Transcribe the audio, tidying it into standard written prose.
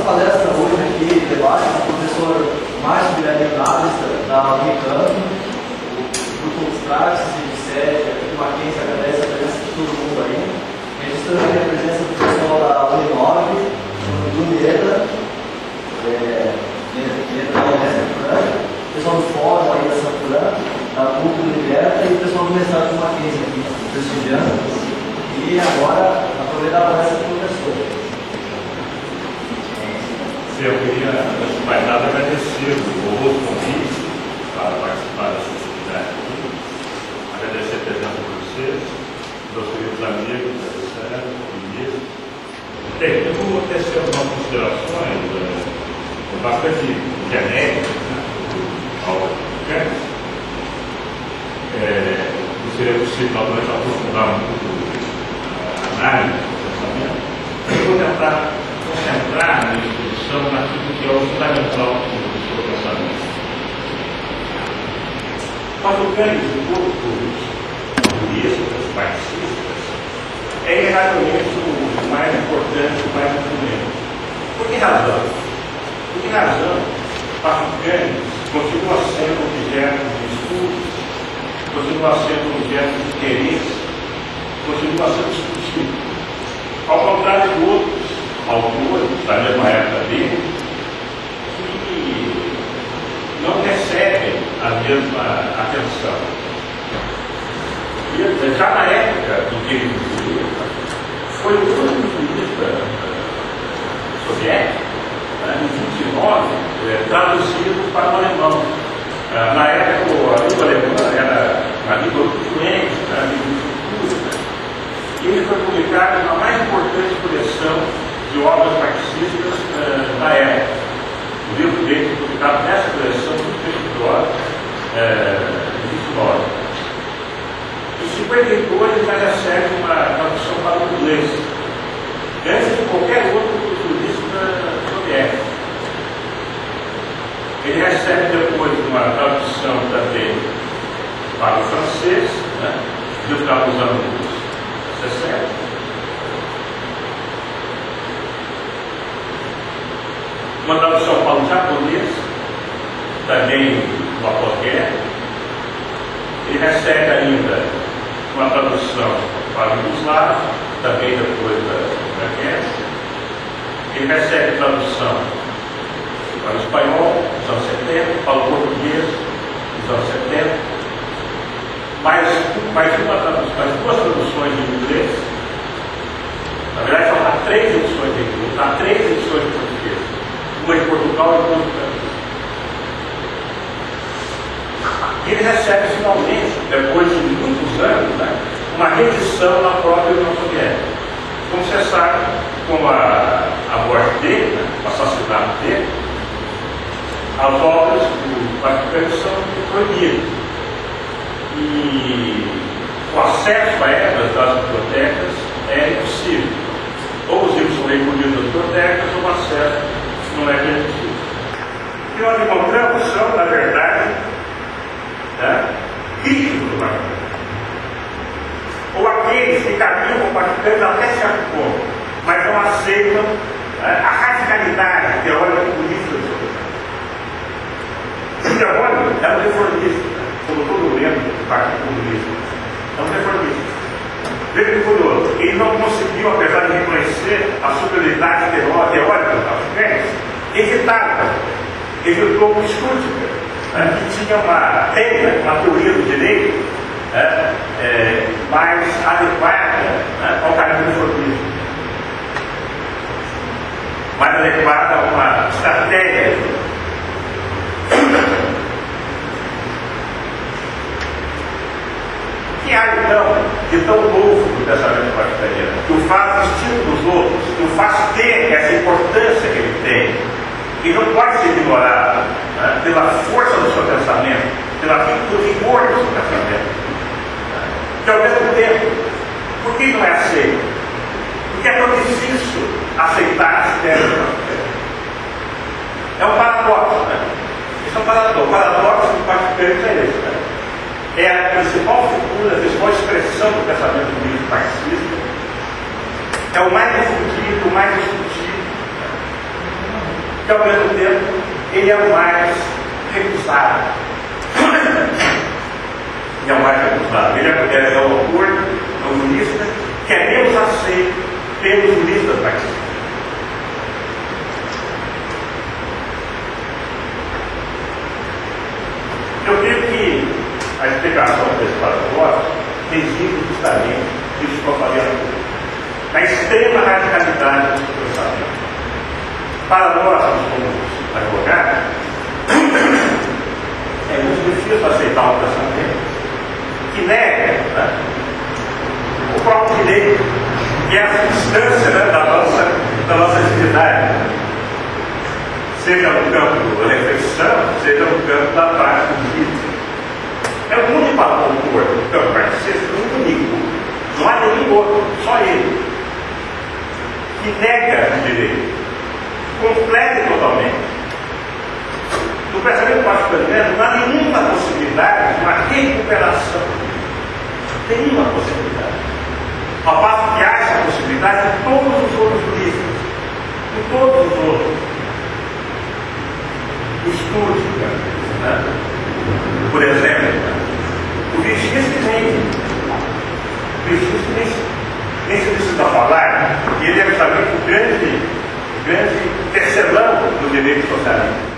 palestra hoje aqui, debate, com o professor Márcio Guilherme Naves, da Unicamp, o Grupo Praxis e Série, o Mackenzie agradece a presença de todo mundo aí, registrando aqui a presença do pessoal da Uninove, do Mieda, o pessoal do Fórum aí da Sanfran, da Grupo Liberta e o pessoal do mestrado do Mackenzie aqui, prestigiando. E agora, aproveitar a palestra do professor. Eu queria, antes de mais nada, agradecer o outro convite para participar dessa atividade aqui. Agradecer a presença de vocês, meus queridos amigos, Alessandro, Vinícius. Bem, eu vou tecer algumas considerações bastante genéricas, ao Kant. Não seria possível, naturalmente, aprofundar um pouco a análise do pensamento. Eu vou tentar concentrar a minha exposição naquilo que é o fundamental do seu pensamento. Mas o grande grupo dos juristas, marxistas, é erradamente o mais importante, o mais influente. Por que razão? Por que razão Pachucanes continua sendo objeto de estudos, continua sendo objeto de interesse, continua sendo discutido? Ao contrário de outros autores da mesma época dele, que não recebem a mesma atenção. E já na época em que ele vivia, foi o único jurista soviético, em 29, traduzido para o alemão. Na época, a língua alemã era uma língua fluente, uma língua de cultura, e ele foi publicado na mais importante coleção de obras marxistas na época. O livro dele foi publicado nessa coleção do Festival de 29. Em 52 ele já recebe uma tradução para o inglês, antes de qualquer outro jurista soviético. Ele recebe depois uma tradução também para o francês, no final dos anos 60. Uma tradução para o japonês, também no após-guerra. Ele recebe ainda uma tradução para o iugoslavo, também depois da guerra. Ele recebe tradução para o espanhol, nos anos 70, para o português, nos anos 70. Mais duas traduções em inglês. Na verdade, há três edições em inglês, há três edições em português. Uma em Portugal e outra em França. E ele recebe finalmente, depois de muitos anos, uma reedição na própria União Soviética. Como você sabe, com a morte dele, o assassinato dele, as obras do Pachucanes são proibidas. E o acesso a elas das bibliotecas é impossível. Ou os livros são recolhidos das bibliotecas, ou o acesso não é permitido. O que nós encontramos são, na verdade, críticos do Pachucanes. Ou aqueles que caminham com o Pachucanes até certo ponto, mas não aceitam a radicalidade teórica e política do seu pensamento. O Gerónimo era um reformista, como todo mundo do Partido Comunista. É um reformista. Veja que curioso, ele não conseguiu, apesar de reconhecer a superioridade teórica do Pachucanes, evitou o Stuttgart, que tinha uma teoria do direito mais adequada ao caminho do reformismo, mais adequada a uma estratégia. O que há então de tão novo no pensamento pachucaniano, que o faz distinto dos outros, que o faz ter essa importância que ele tem, e não pode ser ignorado pela força do seu pensamento, pelo rigor do seu pensamento, que ao mesmo tempo, por que não é aceito? Porque é tão difícil aceitar as ideias do Pachucanes. É um paradoxo, Isso é um paradoxo. O paradoxo do Pachucanes é esse, É a principal figura, a principal expressão do pensamento político marxista. É o mais difundido, o mais discutido. que ao mesmo tempo ele é o mais recusado. Ele é o mais recusado. Ele é o autor, é o jurista, que é menos aceito pelos juristas participantes. Eu creio que a explicação desse parágrafo reside justamente nisso que eu falei há pouco, na extrema radicalidade do pensamento. Para nós, que somos advogados, é muito difícil aceitar um pensamento que nega, né, o próprio direito, que é a substância, né, da nossa atividade, seja no campo da reflexão, seja no campo da prática do direito. É o único autor do campo artístico, o único, não há nenhum outro, só ele, que nega o direito, completa totalmente. No pensamento particular, não há nenhuma possibilidade de uma recuperação. Nenhuma possibilidade. Ao passo que há essa possibilidade em todos os outros juristas, em todos os outros estudos, né? Por exemplo, o Vichytsky nem se precisa falar, ele é justamente o grande tecelão do direito socialista.